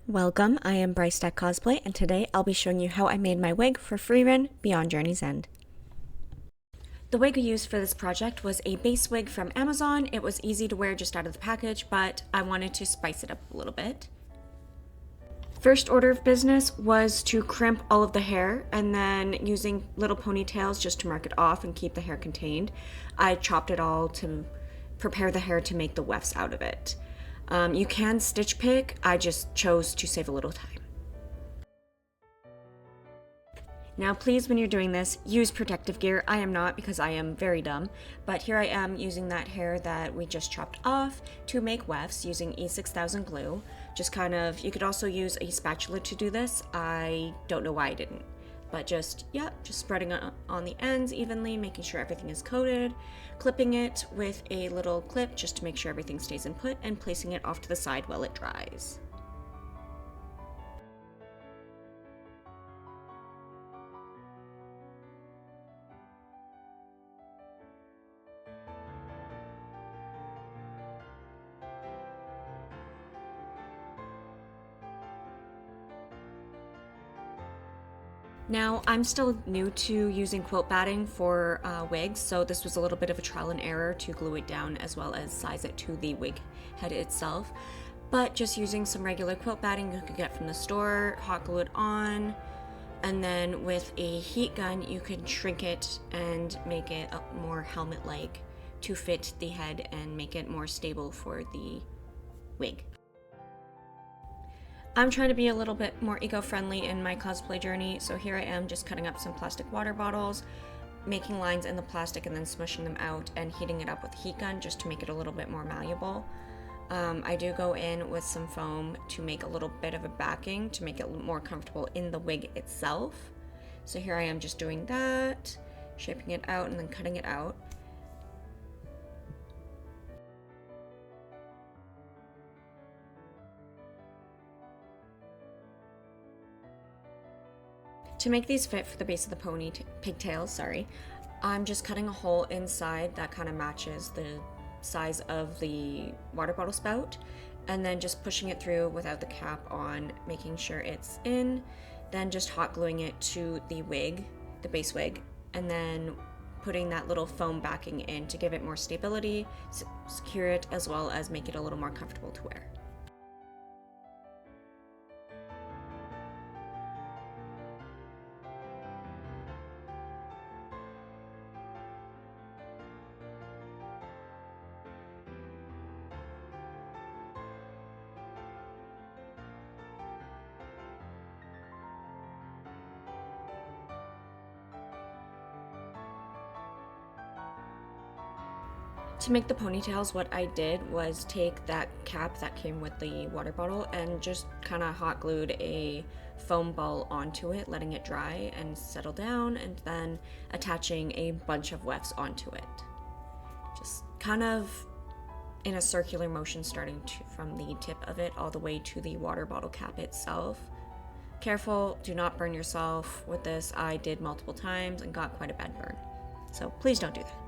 Welcome, I am Bryce Deck Cosplay, and today I'll be showing you how I made my wig for Frieren Beyond Journey's End. The wig I used for this project was a base wig from Amazon. It was easy to wear just out of the package, but I wanted to spice it up a little bit. First order of business was to crimp all of the hair, and then using little ponytails just to mark it off and keep the hair contained, I chopped it all to prepare the hair to make the wefts out of it. You can stitch pick, I just chose to save a little time. Now please, when you're doing this, use protective gear. I am not, because I am very dumb, but here I am using that hair that we just chopped off to make wefts using E6000 glue. Just kind of, you could also use a spatula to do this. I don't know why I didn't, but just spreading it on the ends evenly, making sure everything is coated, clipping it with a little clip just to make sure everything stays in put, and placing it off to the side while it dries. Now, I'm still new to using quilt batting for wigs, so this was a little bit of a trial and error to glue it down as well as size it to the wig head itself. But just using some regular quilt batting you could get from the store, hot glue it on, and then with a heat gun you can shrink it and make it more helmet-like to fit the head and make it more stable for the wig. I'm trying to be a little bit more eco-friendly in my cosplay journey, so here I am just cutting up some plastic water bottles, making lines in the plastic and then smushing them out and heating it up with a heat gun just to make it a little bit more malleable. I do go in with some foam to make a little bit of a backing to make it more comfortable in the wig itself. So here I am just doing that, shaping it out and then cutting it out. To make these fit for the base of the pigtails, I'm just cutting a hole inside that kind of matches the size of the water bottle spout, and then just pushing it through without the cap on, making sure it's in, then just hot gluing it to the wig, the base wig, and then putting that little foam backing in to give it more stability, secure it, as well as make it a little more comfortable to wear. To make the ponytails, what I did was take that cap that came with the water bottle and just kind of hot glued a foam ball onto it, letting it dry and settle down, and then attaching a bunch of wefts onto it. Just kind of in a circular motion, starting from the tip of it all the way to the water bottle cap itself. Careful, do not burn yourself with this. I did multiple times and got quite a bad burn, so please don't do that.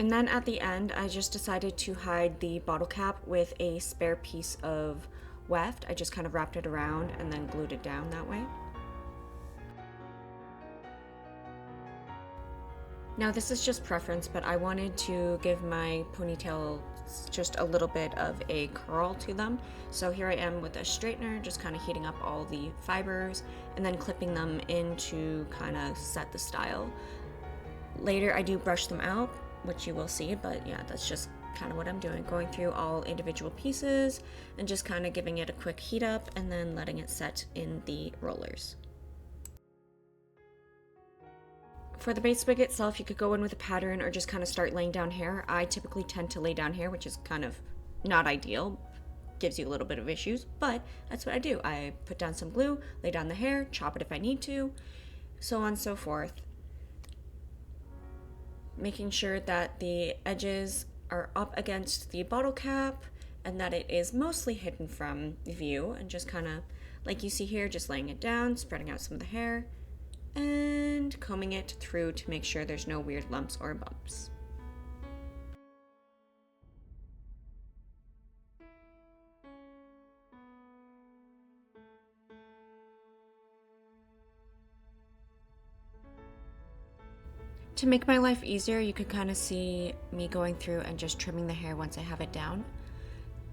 And then at the end, I just decided to hide the bottle cap with a spare piece of weft. I just kind of wrapped it around and then glued it down that way. Now this is just preference, but I wanted to give my ponytails just a little bit of a curl to them. So here I am with a straightener, just kind of heating up all the fibers and then clipping them in to kind of set the style. Later I do brush them out, which you will see, but yeah, that's just kind of what I'm doing, going through all individual pieces and just kind of giving it a quick heat up and then letting it set in the rollers. For the base wig itself, you could go in with a pattern or just kind of start laying down hair. I typically tend to lay down hair, which is kind of not ideal, gives you a little bit of issues, but that's what I do. I put down some glue, lay down the hair, chop it if I need to, so on and so forth. Making sure that the edges are up against the bottle cap and that it is mostly hidden from view, and just kind of, like you see here, just laying it down, spreading out some of the hair, and combing it through to make sure there's no weird lumps or bumps. To make my life easier, you could kind of see me going through and just trimming the hair once I have it down.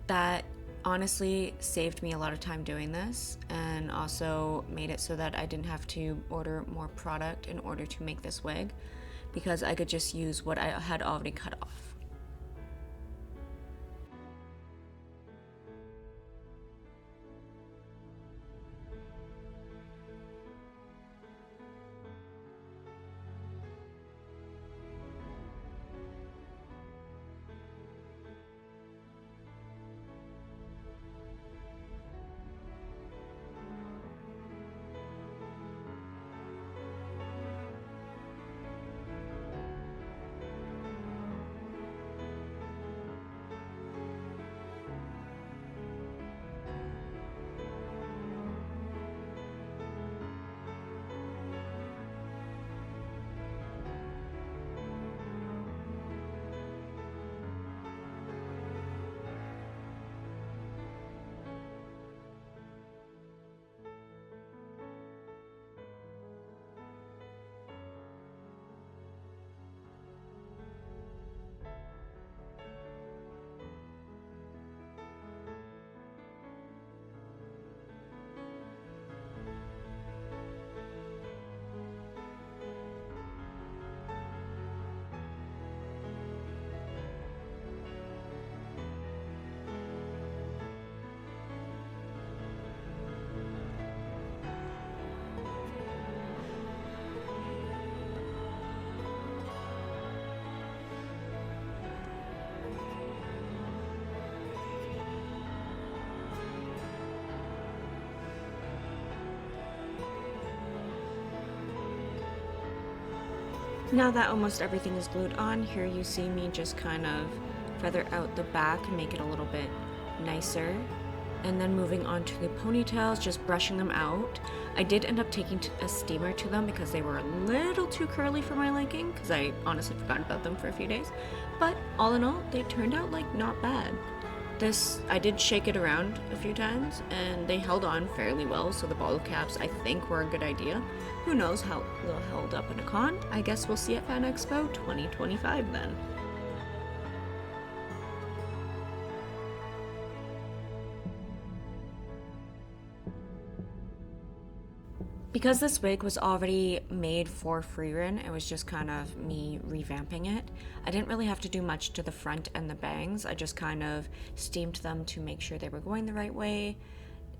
That honestly saved me a lot of time doing this, and also made it so that I didn't have to order more product in order to make this wig, because I could just use what I had already cut off. Now that almost everything is glued on, here you see me just kind of feather out the back and make it a little bit nicer. And then moving on to the ponytails, just brushing them out. I did end up taking a steamer to them because they were a little too curly for my liking, because I honestly forgot about them for a few days. But all in all, they turned out like not bad. I did shake it around a few times and they held on fairly well, so the bottle caps I think were a good idea. Who knows how they'll hold up in a con? I guess we'll see at Fan Expo 2025 then. Because this wig was already made for Frieren, it was just kind of me revamping it. I didn't really have to do much to the front and the bangs. I just kind of steamed them to make sure they were going the right way.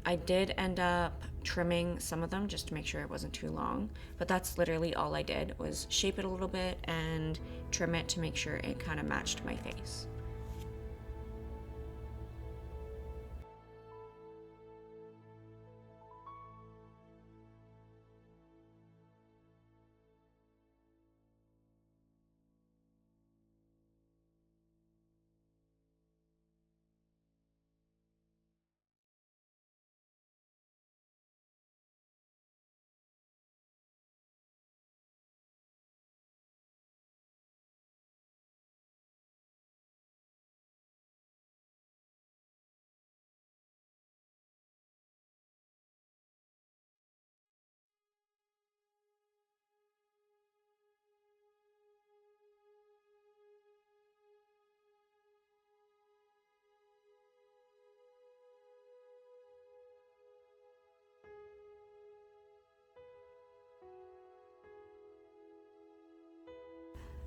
I did end up trimming some of them just to make sure it wasn't too long, but that's literally all I did, was shape it a little bit and trim it to make sure it kind of matched my face.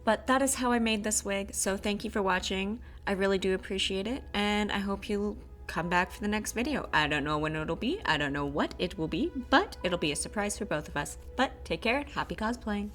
But that is how I made this wig, so thank you for watching. I really do appreciate it, and I hope you'll come back for the next video. I don't know when it'll be, I don't know what it will be, but it'll be a surprise for both of us. But take care, happy cosplaying!